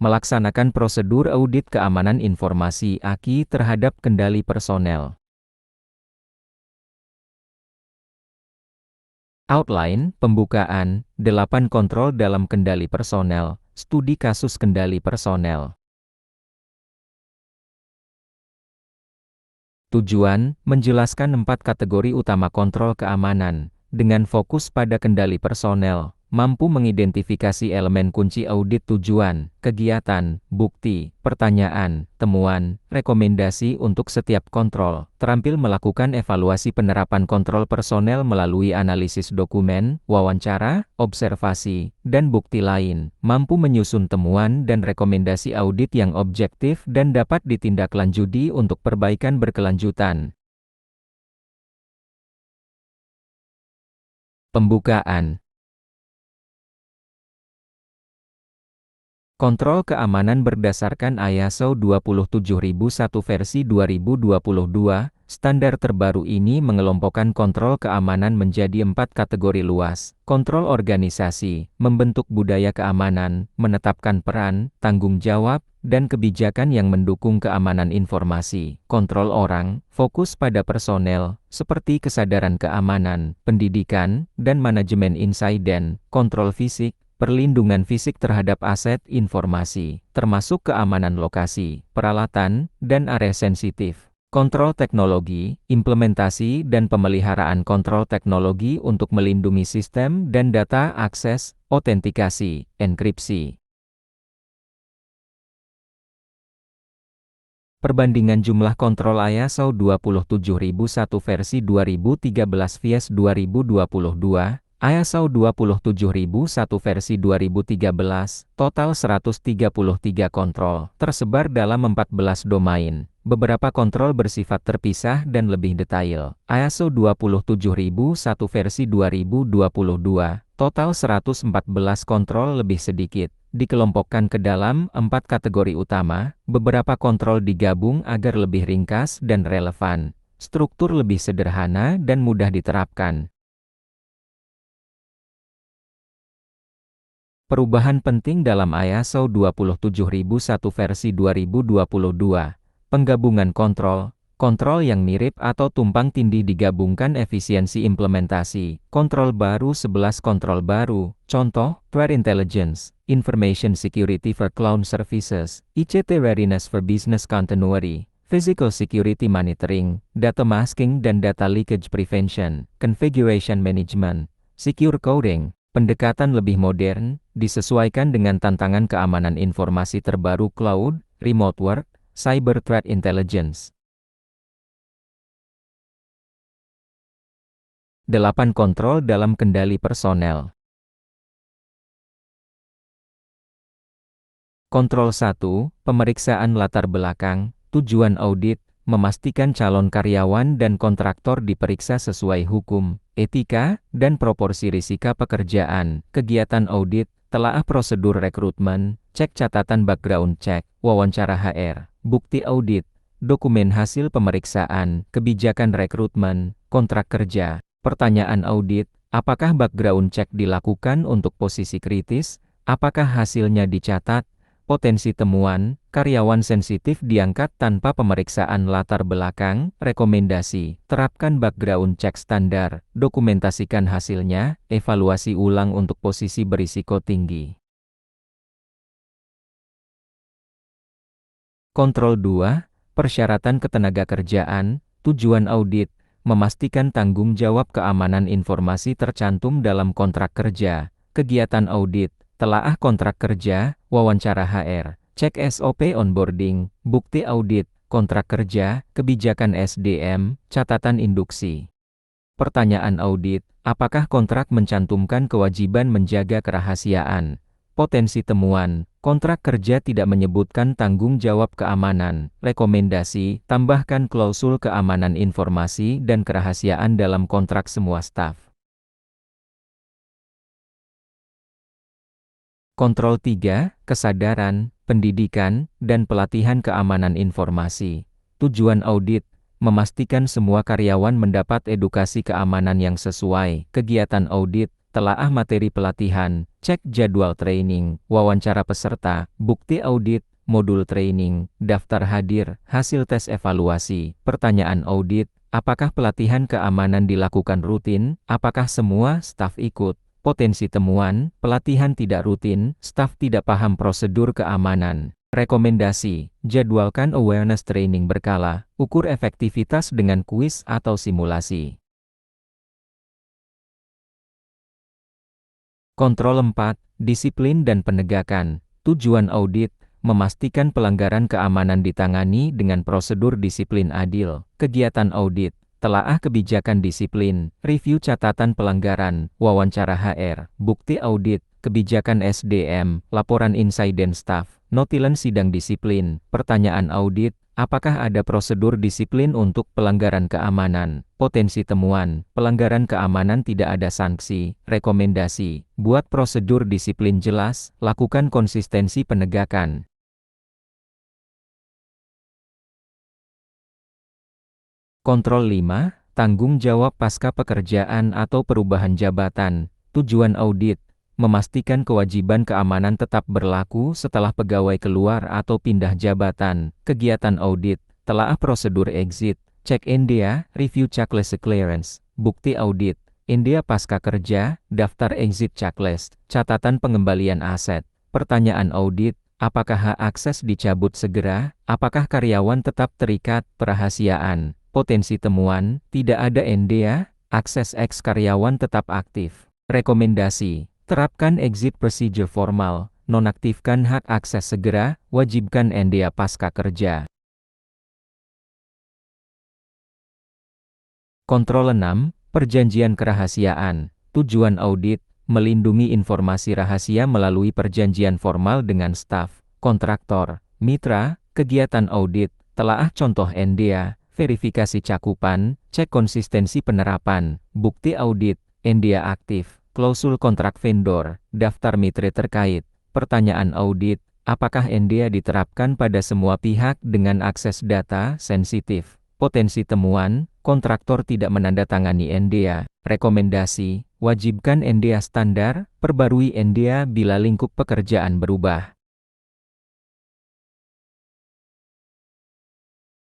Melaksanakan prosedur audit keamanan informasi (AKI) terhadap kendali personel. Outline, pembukaan, 8 kontrol dalam kendali personel, studi kasus kendali personel. Tujuan, menjelaskan 4 kategori utama kontrol keamanan, dengan fokus pada kendali personel, mampu mengidentifikasi elemen kunci audit tujuan, kegiatan, bukti, pertanyaan, temuan, rekomendasi untuk setiap kontrol, terampil melakukan evaluasi penerapan kontrol personel melalui analisis dokumen, wawancara, observasi, dan bukti lain, mampu menyusun temuan dan rekomendasi audit yang objektif dan dapat ditindaklanjuti untuk perbaikan berkelanjutan. Pembukaan. Kontrol keamanan berdasarkan ISO 27001 versi 2022, standar terbaru ini mengelompokkan kontrol keamanan menjadi 4 kategori luas. Kontrol organisasi, membentuk budaya keamanan, menetapkan peran, tanggung jawab, dan kebijakan yang mendukung keamanan informasi. Kontrol orang, fokus pada personel, seperti kesadaran keamanan, pendidikan, dan manajemen insiden. Kontrol fisik, perlindungan fisik terhadap aset informasi, termasuk keamanan lokasi, peralatan, dan area sensitif. Kontrol teknologi, implementasi dan pemeliharaan kontrol teknologi untuk melindungi sistem dan data akses, autentikasi, enkripsi. Perbandingan jumlah kontrol ISO 27001 versi 2013 vs 2022, ISO 27001 versi 2013, total 133 kontrol, tersebar dalam 14 domain. Beberapa kontrol bersifat terpisah dan lebih detail. ISO 27001 versi 2022, total 114 kontrol lebih sedikit, dikelompokkan ke dalam 4 kategori utama. Beberapa kontrol digabung agar lebih ringkas dan relevan, struktur lebih sederhana dan mudah diterapkan. Perubahan penting dalam ISO 27001 versi 2022. Penggabungan kontrol. Kontrol yang mirip atau tumpang tindih digabungkan efisiensi implementasi. Kontrol baru 11 kontrol baru. Contoh, Threat Intelligence, Information Security for Cloud Services, ICT Readiness for Business Continuity, Physical Security Monitoring, Data Masking dan Data Leakage Prevention, Configuration Management, Secure Coding. Pendekatan lebih modern, disesuaikan dengan tantangan keamanan informasi terbaru cloud, remote work, cyber threat intelligence. 8 kontrol dalam kendali personel. Kontrol 1, pemeriksaan latar belakang, tujuan audit, memastikan calon karyawan dan kontraktor diperiksa sesuai hukum, etika, dan proporsi risiko pekerjaan. Kegiatan audit, telaah prosedur rekrutmen, cek catatan background check, wawancara HR, bukti audit, dokumen hasil pemeriksaan, kebijakan rekrutmen, kontrak kerja. Pertanyaan audit, apakah background check dilakukan untuk posisi kritis? Apakah hasilnya dicatat? Potensi temuan, karyawan sensitif diangkat tanpa pemeriksaan latar belakang. Rekomendasi, terapkan background check standar, dokumentasikan hasilnya, evaluasi ulang untuk posisi berisiko tinggi. Kontrol 2, persyaratan ketenagakerjaan, tujuan audit, memastikan tanggung jawab keamanan informasi tercantum dalam kontrak kerja. Kegiatan audit, telaah kontrak kerja, wawancara HR, cek SOP onboarding, bukti audit, kontrak kerja, kebijakan SDM, catatan induksi. Pertanyaan audit, apakah kontrak mencantumkan kewajiban menjaga kerahasiaan? Potensi temuan, kontrak kerja tidak menyebutkan tanggung jawab keamanan. Rekomendasi, tambahkan klausul keamanan informasi dan kerahasiaan dalam kontrak semua staf. Kontrol 3, kesadaran, pendidikan, dan pelatihan keamanan informasi. Tujuan audit, memastikan semua karyawan mendapat edukasi keamanan yang sesuai. Kegiatan audit, telaah materi pelatihan, cek jadwal training, wawancara peserta, bukti audit, modul training, daftar hadir, hasil tes evaluasi, pertanyaan audit, apakah pelatihan keamanan dilakukan rutin, apakah semua staf ikut, potensi temuan, pelatihan tidak rutin, staf tidak paham prosedur keamanan. Rekomendasi, jadwalkan awareness training berkala, ukur efektivitas dengan kuis atau simulasi. Kontrol 4, disiplin dan penegakan. Tujuan audit, memastikan pelanggaran keamanan ditangani dengan prosedur disiplin adil. Kegiatan audit, telaah kebijakan disiplin, review catatan pelanggaran, wawancara HR, bukti audit, kebijakan SDM, laporan insiden staf, notilen sidang disiplin, pertanyaan audit, apakah ada prosedur disiplin untuk pelanggaran keamanan, potensi temuan, pelanggaran keamanan tidak ada sanksi, rekomendasi, buat prosedur disiplin jelas, lakukan konsistensi penegakan. Kontrol 5, tanggung jawab pasca pekerjaan atau perubahan jabatan. Tujuan audit, memastikan kewajiban keamanan tetap berlaku setelah pegawai keluar atau pindah jabatan. Kegiatan audit, telaah prosedur exit, cek NDA, review checklist clearance, bukti audit, NDA pasca kerja, daftar exit checklist, catatan pengembalian aset. Pertanyaan audit, apakah hak akses dicabut segera? Apakah karyawan tetap terikat perahasiaan? Potensi temuan, tidak ada NDA, akses eks karyawan tetap aktif. Rekomendasi, terapkan exit procedure formal, nonaktifkan hak akses segera, wajibkan NDA pasca kerja. Kontrol 6, perjanjian kerahasiaan. Tujuan audit, melindungi informasi rahasia melalui perjanjian formal dengan staf, kontraktor, mitra. Kegiatan audit, telaah contoh NDA, verifikasi cakupan, cek konsistensi penerapan, bukti audit, NDA aktif, klausul kontrak vendor, daftar mitra terkait. Pertanyaan audit, apakah NDA diterapkan pada semua pihak dengan akses data sensitif? Potensi temuan, kontraktor tidak menandatangani NDA. Rekomendasi, wajibkan NDA standar, perbarui NDA bila lingkup pekerjaan berubah.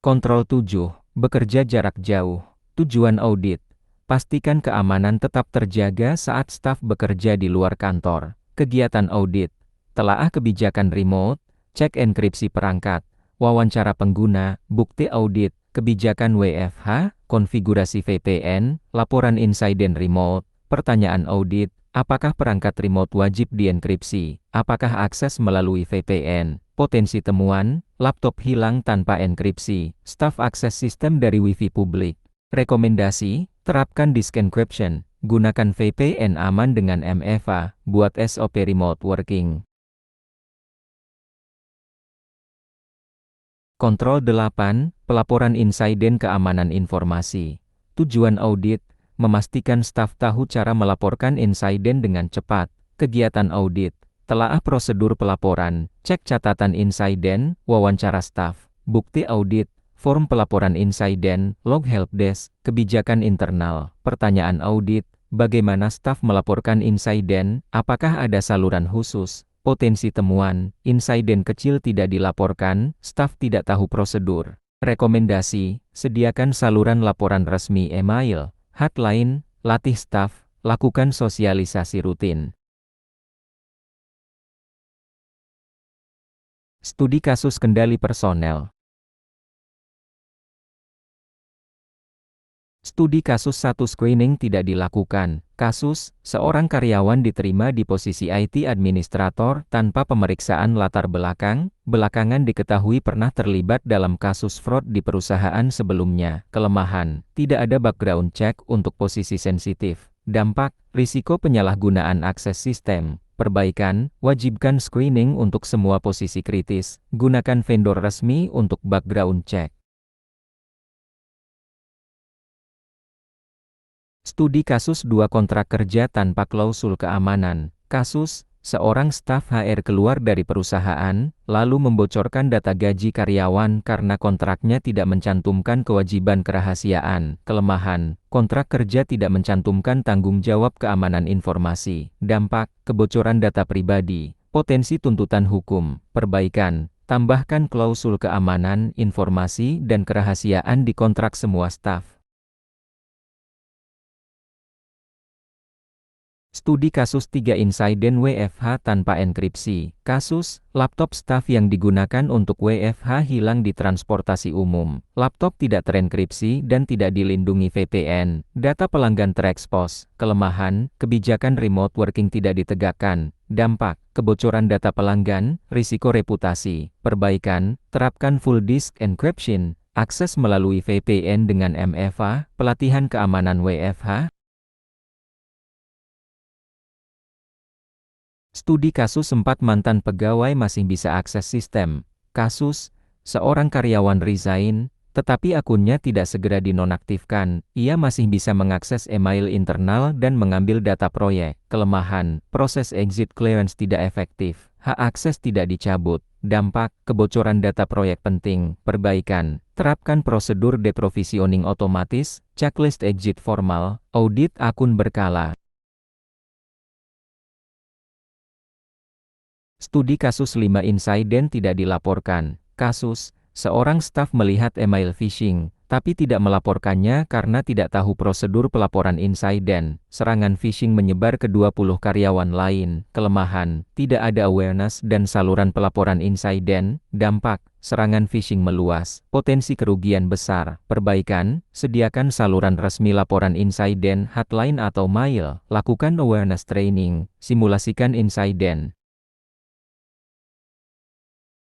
Kontrol 7, bekerja jarak jauh. Tujuan audit, pastikan keamanan tetap terjaga saat staf bekerja di luar kantor. Kegiatan audit, telaah kebijakan remote, cek enkripsi perangkat, wawancara pengguna, bukti audit, kebijakan WFH, konfigurasi VPN, laporan insiden remote. Pertanyaan audit, apakah perangkat remote wajib dienkripsi? Apakah akses melalui VPN? Potensi temuan, laptop hilang tanpa enkripsi, staf akses sistem dari Wi-Fi publik. Rekomendasi, terapkan disk encryption, gunakan VPN aman dengan MFA, buat SOP remote working. Kontrol 8, pelaporan insiden keamanan informasi. Tujuan audit, memastikan staf tahu cara melaporkan insiden dengan cepat. Kegiatan audit, telaah prosedur pelaporan, cek catatan insiden, wawancara staf, bukti audit, form pelaporan insiden, log helpdesk, kebijakan internal. Pertanyaan audit, bagaimana staf melaporkan insiden, apakah ada saluran khusus? Potensi temuan, insiden kecil tidak dilaporkan, staf tidak tahu prosedur. Rekomendasi, sediakan saluran laporan resmi email, hotline, latih staf, lakukan sosialisasi rutin. Studi kasus kendali personel. Studi kasus 1 screening tidak dilakukan. Kasus, seorang karyawan diterima di posisi IT administrator tanpa pemeriksaan latar belakang, belakangan diketahui pernah terlibat dalam kasus fraud di perusahaan sebelumnya. Kelemahan, tidak ada background check untuk posisi sensitif. Dampak, risiko penyalahgunaan akses sistem. Perbaikan, wajibkan screening untuk semua posisi kritis. Gunakan vendor resmi untuk background check. Studi kasus 2 kontrak kerja tanpa klausul keamanan. Kasus, seorang staf HR keluar dari perusahaan, lalu membocorkan data gaji karyawan karena kontraknya tidak mencantumkan kewajiban kerahasiaan. Kelemahan, kontrak kerja tidak mencantumkan tanggung jawab keamanan informasi. Dampak, kebocoran data pribadi, potensi tuntutan hukum. Perbaikan, tambahkan klausul keamanan informasi dan kerahasiaan di kontrak semua staf. Studi kasus 3 insiden WFH tanpa enkripsi. Kasus, laptop staf yang digunakan untuk WFH hilang di transportasi umum. Laptop tidak terenkripsi dan tidak dilindungi VPN. Data pelanggan terekspos. Kelemahan, kebijakan remote working tidak ditegakkan. Dampak, kebocoran data pelanggan, risiko reputasi. Perbaikan, terapkan full disk encryption. Akses melalui VPN dengan MFA, pelatihan keamanan WFH. Studi kasus 4 mantan pegawai masih bisa akses sistem. Kasus, seorang karyawan resign, tetapi akunnya tidak segera dinonaktifkan. Ia masih bisa mengakses email internal dan mengambil data proyek. Kelemahan, proses exit clearance tidak efektif. Hak akses tidak dicabut. Dampak, kebocoran data proyek penting. Perbaikan, terapkan prosedur deprovisioning otomatis, checklist exit formal, audit akun berkala. Studi kasus 5 insiden tidak dilaporkan. Kasus, seorang staf melihat email phishing, tapi tidak melaporkannya karena tidak tahu prosedur pelaporan insiden. Serangan phishing menyebar ke 20 karyawan lain. Kelemahan, tidak ada awareness dan saluran pelaporan insiden. Dampak, serangan phishing meluas. Potensi kerugian besar. Perbaikan, sediakan saluran resmi laporan insiden, hotline atau mail. Lakukan awareness training. Simulasikan insiden.